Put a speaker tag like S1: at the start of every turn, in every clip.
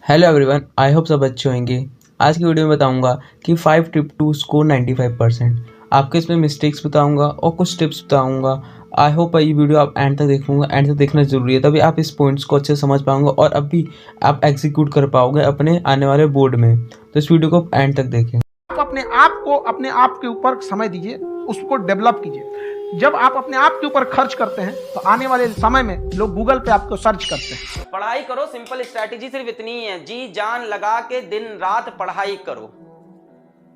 S1: Hello everyone, I hope सब अच्छे होंगे। आज की वीडियो में बताऊंगा कि 5 टिप टू स्कोर 95%। आपके इसमें मिस्टेक्स बताऊंगा और कुछ टिप्स बताऊंगा। आई होप ये वीडियो आप एंड तक देखूंगा, एंड तक देखना ज़रूरी है, तभी आप इस पॉइंट्स को अच्छे से समझ पाओगे और अभी आप एग्जीक्यूट कर पाओगे अपने आने वाले बोर्ड में। तो इस वीडियो को एंड तक देखें।
S2: आप अपने आप के ऊपर समय दीजिए, उसको डेवलप कीजिए। जब आप अपने आप के ऊपर खर्च करते हैं तो आने वाले समय में लोग गूगल पे आपको सर्च करते हैं।
S3: पढ़ाई करो, सिंपल स्ट्रैटेजी सिर्फ इतनी ही है, जी जान लगा के दिन रात पढ़ाई करो,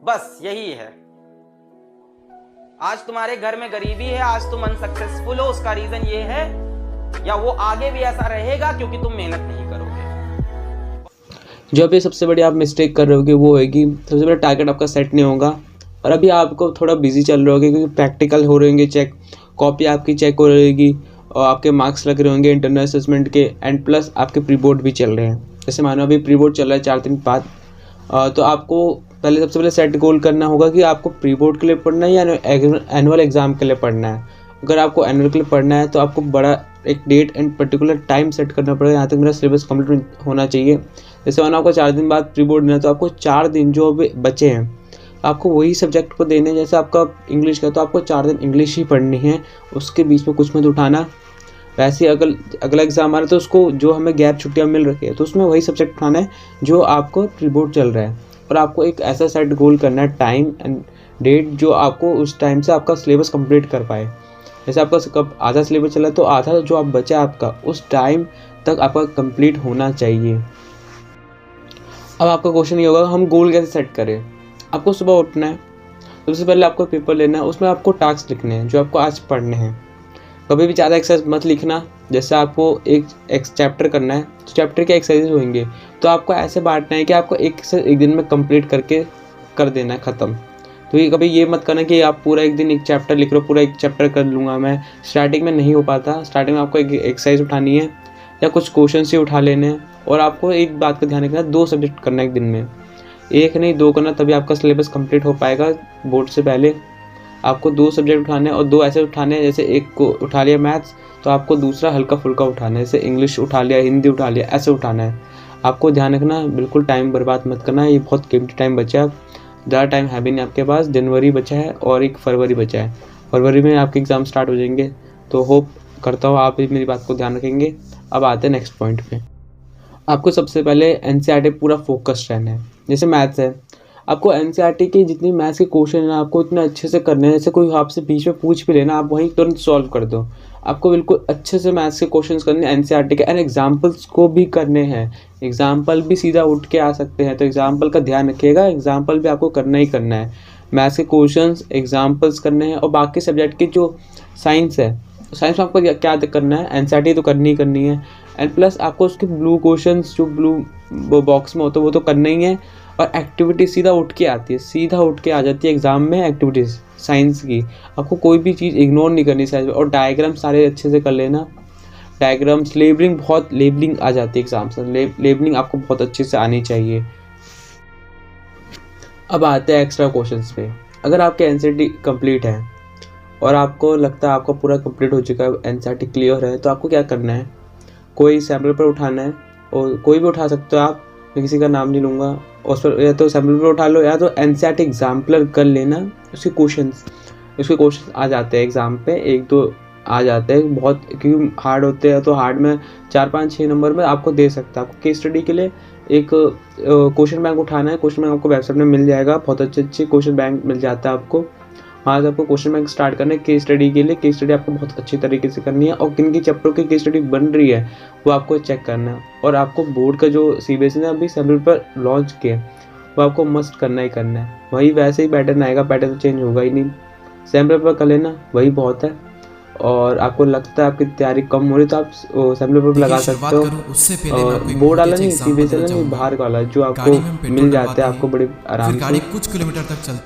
S3: बस यही है। आज तुम्हारे घर में गरीबी है, आज तुम अनसक्सेसफुल हो, उसका रीजन ये है या वो आगे भी ऐसा रहेगा क्योंकि तुम मेहनत नहीं करोगे।
S1: जो अभी सबसे बड़ी आप मिस्टेक कर रहे होगे वो होगी, सबसे बड़ा टारगेट आपका सेट नहीं होगा और अभी आपको थोड़ा बिजी चल रहे होगे क्योंकि प्रैक्टिकल हो रहे होंगे, चेक कॉपी आपकी चेक हो रहेगी और आपके मार्क्स लग रहे होंगे इंटरनल असेसमेंट के, एंड प्लस आपके प्री बोर्ड भी चल रहे हैं। जैसे मानो अभी प्री बोर्ड चल रहा है 4 दिन बाद, तो आपको पहले सबसे पहले सेट गोल करना होगा कि आपको प्री बोर्ड के लिए पढ़ना है या एनुअल एग्ज़ाम के लिए पढ़ना है। अगर आपको एनुअल के लिए पढ़ना है तो आपको बड़ा एक date and particular time set करना पड़ेगा, यहाँ तक मेरा सिलेबस कंप्लीट होना चाहिए। जैसे मानो आपको 4 दिन बाद प्री बोर्ड देना है तो आपको 4 दिन जो अभी बचे हैं आपको वही सब्जेक्ट को देने। जैसे आपका इंग्लिश का तो आपको 4 दिन इंग्लिश ही पढ़नी है, उसके बीच में कुछ मत उठाना। वैसे अगला एग्ज़ाम आ रहा है तो उसको जो हमें गैप छुट्टियाँ मिल रही है तो उसमें वही सब्जेक्ट उठाना है जो आपको प्री बोर्ड चल रहा है। और आपको एक ऐसा सेट गोल करना है, टाइम एंड डेट, जो आपको उस टाइम से आपका सिलेबस कंप्लीट कर पाए। जैसे आपका कब आधा सिलेबस चला तो आधा जो आप बचा आपका उस टाइम तक आपका कंप्लीट होना चाहिए। अब आपका क्वेश्चन ये होगा हम गोल कैसे सेट करें। आपको सुबह उठना है, सबसे पहले आपको पेपर लेना है, उसमें आपको टास्क लिखने हैं जो आपको आज पढ़ने हैं। कभी भी ज़्यादा एक्सरसाइज मत लिखना। जैसे आपको एक चैप्टर करना है तो चैप्टर के एक्सरसाइज होंगे तो आपको ऐसे बांटना है कि आपको एक दिन में कंप्लीट करके कर देना है ख़त्म। तो ये कभी ये मत करना कि आप पूरा एक दिन एक चैप्टर लिख रहे हो, पूरा एक चैप्टर कर लूँगा मैं। स्टार्टिंग में नहीं हो पाता, स्टार्टिंग में आपको एक एक्सरसाइज उठानी है या कुछ क्वेश्चन से उठा लेने हैं। और आपको एक बात का ध्यान रखना है, 2 सब्जेक्ट करना है एक दिन में, 1 नहीं 2 करना, तभी आपका सिलेबस कंप्लीट हो पाएगा। बोर्ड से पहले आपको 2 सब्जेक्ट उठाने हैं और 2 ऐसे उठाने हैं, जैसे एक को उठा लिया मैथ्स तो आपको दूसरा हल्का फुल्का उठाना है, जैसे इंग्लिश उठा लिया, हिंदी उठा लिया, ऐसे उठाना है। आपको ध्यान रखना, बिल्कुल टाइम बर्बाद मत करना है। ये बहुत कीमती टाइम बचा है, ज़्यादा टाइम है भी नहीं आपके पास। जनवरी बचा है और 1 फरवरी बचा है, फरवरी में आपके एग्ज़ाम स्टार्ट हो जाएंगे। तो होप करता हूँ आप भी मेरी बात को ध्यान रखेंगे। अब आते हैं नेक्स्ट पॉइंट पे। आपको सबसे पहले एनसीईआरटी पूरा फोकस्ड रहना है। जैसे मैथ्स है, आपको एनसीईआरटी के जितनी मैथ्स के क्वेश्चन हैं आपको इतने अच्छे से करने हैं, जैसे कोई आपसे बीच में पूछ भी लेना आप वहीं तुरंत सॉल्व कर दो। आपको बिल्कुल अच्छे से मैथ्स के क्वेश्चंस करने हैं एनसीईआरटी के, एंड एग्जाम्पल्स को भी करने हैं। एग्जाम्पल भी सीधा उठ के आ सकते हैं तो एग्जाम्पल का ध्यान रखिएगा, एग्जाम्पल भी आपको करना ही करना है। मैथ्स के क्वेश्चंस एग्जाम्पल्स करने हैं। और बाकी सब्जेक्ट की जो साइंस है, साइंस में आपको क्या करना है, एनसीईआरटी तो करनी ही करनी है, एंड प्लस आपको उसके ब्लू क्वेश्चंस जो ब्लू बॉक्स में होते हैं वो तो करना ही है। और एक्टिविटी सीधा उठ के आती है, सीधा उठ के आ जाती है एग्जाम में एक्टिविटीज़ साइंस की। आपको कोई भी चीज़ इग्नोर नहीं करनी साइंस में। और डायग्राम सारे अच्छे से कर लेना, डायग्राम्स, लेबलिंग आ जाती है एग्जाम से, लेबलिंग आपको बहुत अच्छे से आनी चाहिए। अब आते हैं एक्स्ट्रा क्वेश्चंस पे। अगर आपके एनसीईआरटी कंप्लीट है और आपको लगता है आपका पूरा कंप्लीट हो चुका है, एनसीईआरटी क्लियर है, तो आपको क्या करना है, कोई सैम्पल पेपर उठाना है, और कोई भी उठा सकते हो आप, मैं किसी का नाम नहीं लूँगा। उस पर या तो सैम्पल पेपर उठा लो या तो एनसीईआरटी एग्जाम्पलर कर लेना। उसके क्वेश्चन आ जाते हैं एग्ज़ाम पे, 1-2 आ जाते हैं, बहुत क्योंकि हार्ड होते हैं तो हार्ड में 4-5-6 नंबर में आपको दे सकता है। आपको केस स्टडी के लिए एक क्वेश्चन बैंक उठाना है। क्वेश्चन बैंक आपको वेबसाइट में मिल जाएगा, बहुत अच्छे क्वेश्चन बैंक मिल जाता है आपको। वहाँ से आपको क्वेश्चन बैंक स्टार्ट करना है केस स्टडी के लिए। केस स्टडी आपको बहुत अच्छी तरीके से करनी है और किन की चैप्टरों की केस स्टडी बन रही है वो आपको चेक करना है। और आपको बोर्ड का जो सीबीएसई ने अभी सैम्पल पर लॉन्च किया वो आपको मस्ट करना ही करना है। वही वैसे ही पैटर्न आएगा, पैटर्न तो चेंज होगा ही नहीं। सैम्पल पेपर कर लेना, वही बहुत है। और आपको लगता है आपकी तैयारी कम हो रही तो आप सैम्पल पेपर लगा सकते हो। बोर्ड वाला नहीं, सीबीएसई वाला नहीं, बाहर वाला जो आपको मिल जाता है आपको बड़े आराम से।
S4: कुछ किलोमीटर तक चलती